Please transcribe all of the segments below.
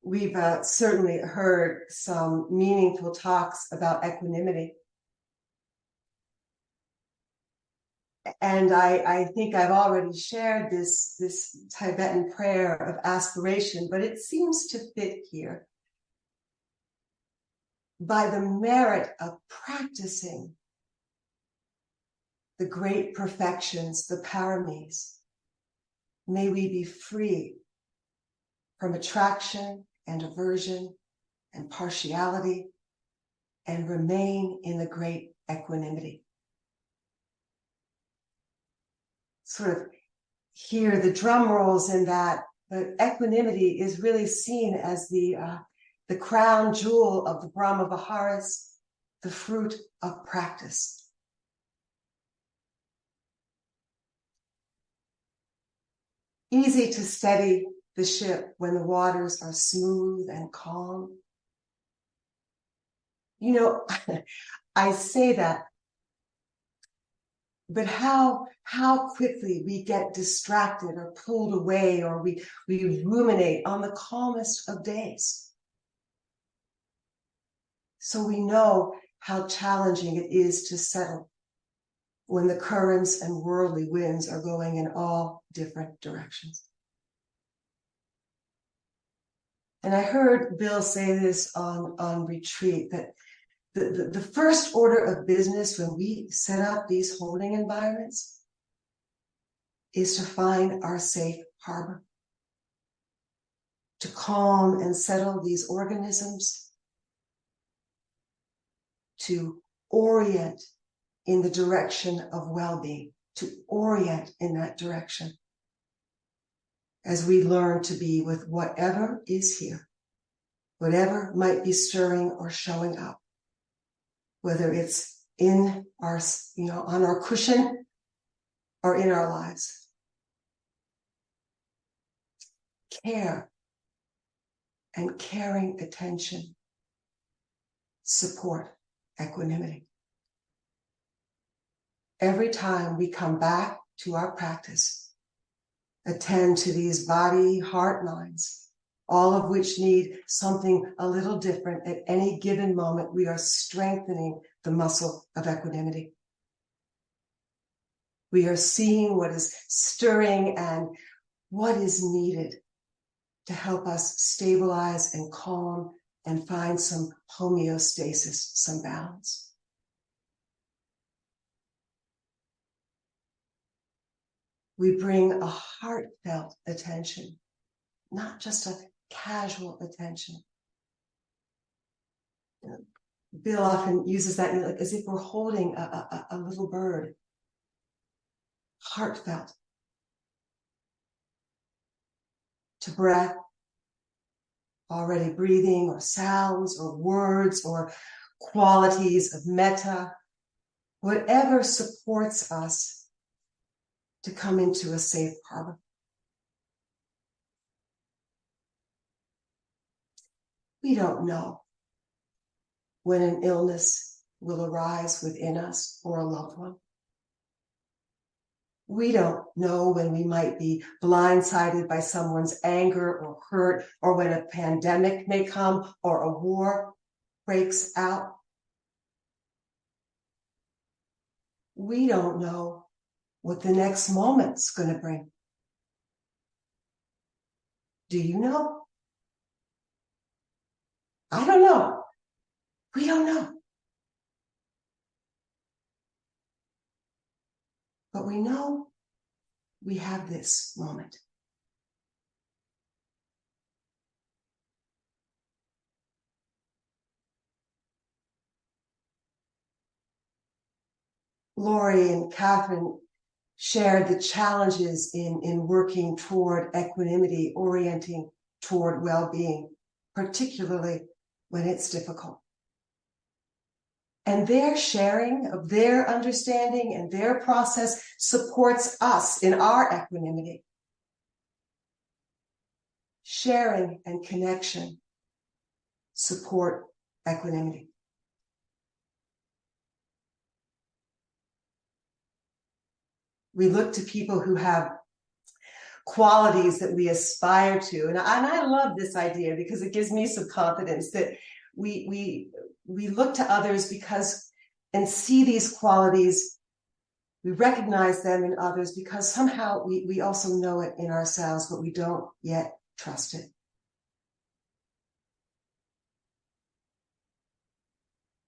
we've certainly heard some meaningful talks about equanimity. And I think I've already shared this Tibetan prayer of aspiration, but it seems to fit here. By the merit of practicing the great perfections, the paramis, may we be free from attraction and aversion and partiality and remain in the great equanimity. Sort of hear the drum rolls in that, but equanimity is really seen as the crown jewel of the Brahma Viharas, the fruit of practice. Easy to steady the ship when the waters are smooth and calm. You know, I say that, but how quickly we get distracted or pulled away, or we ruminate on the calmest of days. So we know how challenging it is to settle when the currents and worldly winds are going in all different directions. And I heard Bill say this on retreat, that the first order of business when we set up these holding environments is to find our safe harbor, to calm and settle these organisms, to orient in the direction of well-being, to orient in that direction as we learn to be with whatever is here, whatever might be stirring or showing up, whether it's in our, on our cushion or in our lives. Care and caring attention support equanimity. Every time we come back to our practice, attend to these body, heart, minds, all of which need something a little different at any given moment, we are strengthening the muscle of equanimity. We are seeing what is stirring and what is needed to help us stabilize and calm and find some homeostasis, some balance. We bring a heartfelt attention, not just a casual attention. Bill often uses that as if we're holding a little bird. Heartfelt. To breath, already breathing, or sounds, or words, or qualities of metta, whatever supports us to come into a safe harbor. We don't know when an illness will arise within us or a loved one. We don't know when we might be blindsided by someone's anger or hurt, or when a pandemic may come or a war breaks out. We don't know what the next moment's going to bring. Do you know? I don't know. We don't know. But we know we have this moment. Lori and Catherine shared the challenges in working toward equanimity, orienting toward well-being, particularly when it's difficult. And their sharing of their understanding and their process supports us in our equanimity. Sharing and connection support equanimity. We look to people who have qualities that we aspire to. And I love this idea because it gives me some confidence that we look to others because and see these qualities. We recognize them in others because somehow we also know it in ourselves, but we don't yet trust it.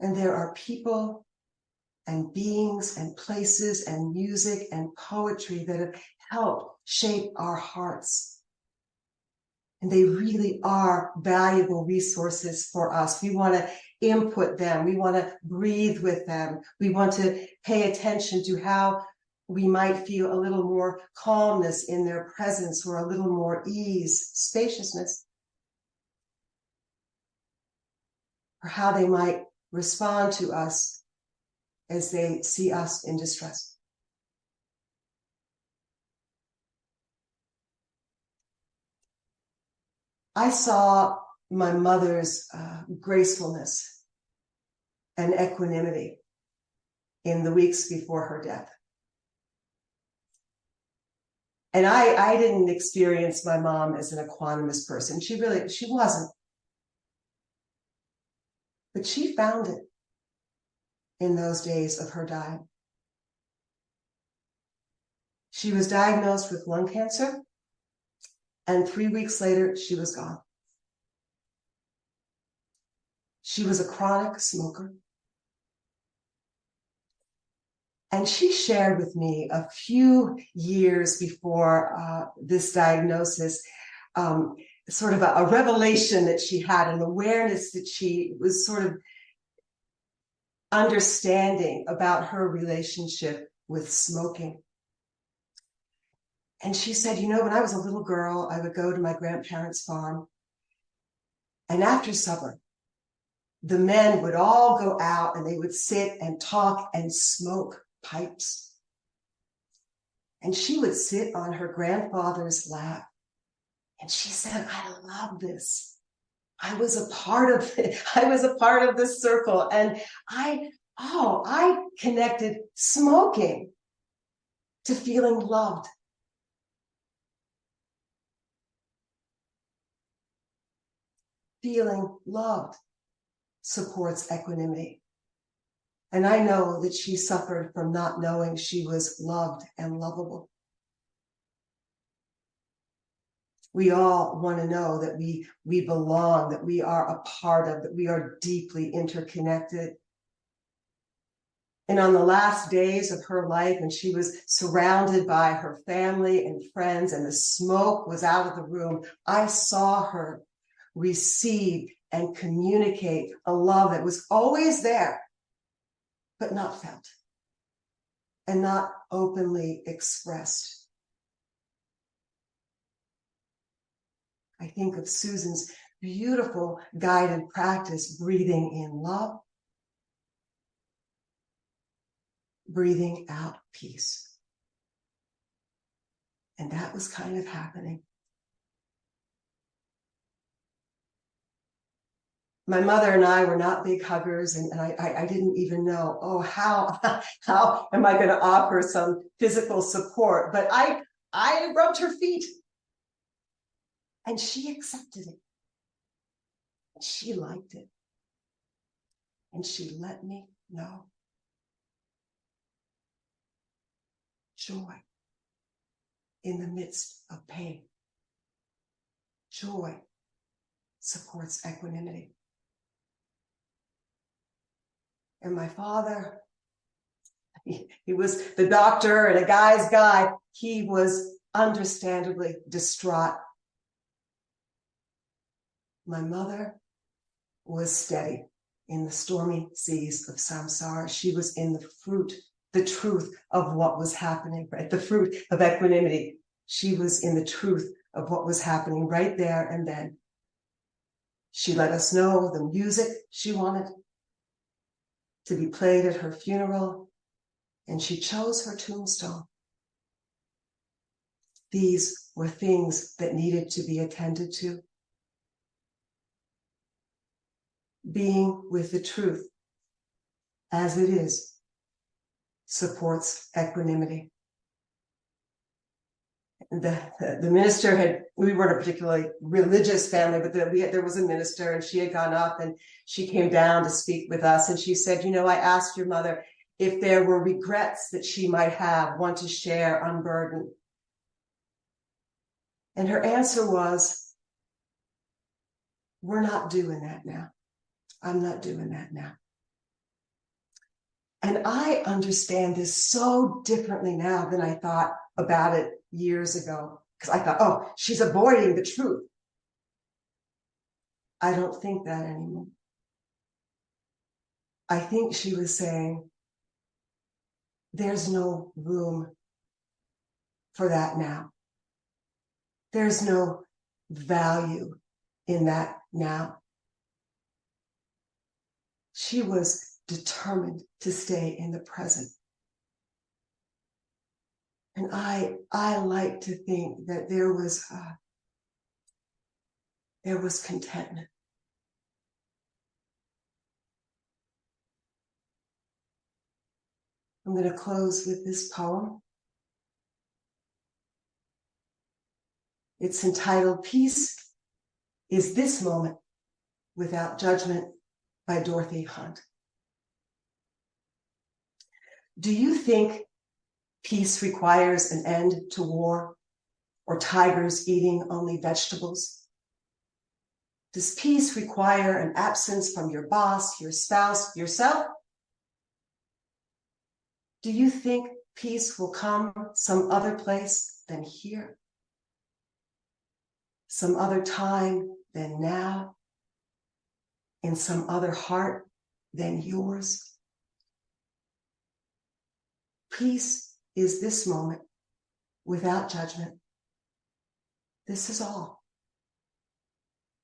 And there are people and beings and places and music and poetry that have helped shape our hearts. And they really are valuable resources for us. We want to input them. We want to breathe with them. We want to pay attention to how we might feel a little more calmness in their presence or a little more ease, spaciousness, or how they might respond to us as they see us in distress. I saw my mother's gracefulness and equanimity in the weeks before her death. And I didn't experience my mom as an equanimous person. She wasn't. But she found it in those days of her dying. She was diagnosed with lung cancer, and 3 weeks later, she was gone. She was a chronic smoker. And she shared with me a few years before this diagnosis, sort of a revelation that she had, an awareness that she was sort of understanding about her relationship with smoking. And she said, you know, when I was a little girl, I would go to my grandparents' farm, and after supper, the men would all go out and they would sit and talk and smoke pipes. And she would sit on her grandfather's lap. And she said, I love this. I was a part of it. I was a part of this circle. And I connected smoking to feeling loved. Feeling loved supports equanimity. And I know that she suffered from not knowing she was loved and lovable. We all want to know that we belong, that we are a part of, that we are deeply interconnected. And on the last days of her life, when she was surrounded by her family and friends and the smoke was out of the room, I saw her receive and communicate a love that was always there, but not felt and not openly expressed. I think of Susan's beautiful guided practice, breathing in love, breathing out peace. And that was kind of happening. My mother and I were not big huggers, and I didn't even know, how am I going to offer some physical support? But I rubbed her feet, and she accepted it. And she liked it. And she let me know. Joy in the midst of pain. Joy supports equanimity. And my father, he was the doctor and a guy's guy. He was understandably distraught. My mother was steady in the stormy seas of samsara. She was in the truth of what was happening, right? The fruit of equanimity. She was in the truth of what was happening right there and then. She let us know the music she wanted to be played at her funeral, and she chose her tombstone. These were things that needed to be attended to. Being with the truth as it is supports equanimity. the minister we weren't a particularly religious family, but there was a minister, and she had gone up and she came down to speak with us. And she said, I asked your mother if there were regrets that she might have, want to share, unburden. And her answer was, we're not doing that now. I'm not doing that now. And I understand this so differently now than I thought about it years ago. Because I thought, oh, she's avoiding the truth. I don't think that anymore. I think she was saying, there's no room for that now. There's no value in that now. She was determined to stay in the present. And I like to think that there was contentment. I'm going to close with this poem. It's entitled Peace is This Moment Without Judgment by Dorothy Hunt. Do you think peace requires an end to war or tigers eating only vegetables? Does peace require an absence from your boss, your spouse, yourself? Do you think peace will come some other place than here? Some other time than now? In some other heart than yours? Peace is this moment without judgment. This is all.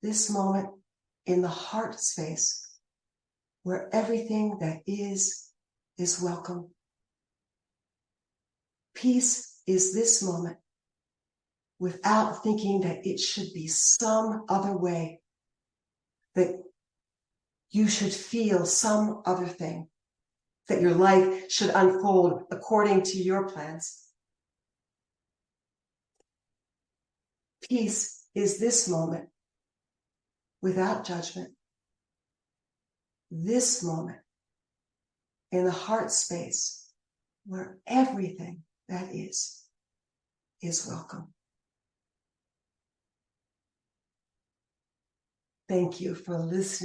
This moment in the heart space where everything that is welcome. Peace is this moment without thinking that it should be some other way, that you should feel some other thing, that your life should unfold according to your plans. Peace is this moment without judgment. This moment in the heart space where everything that is welcome. Thank you for listening.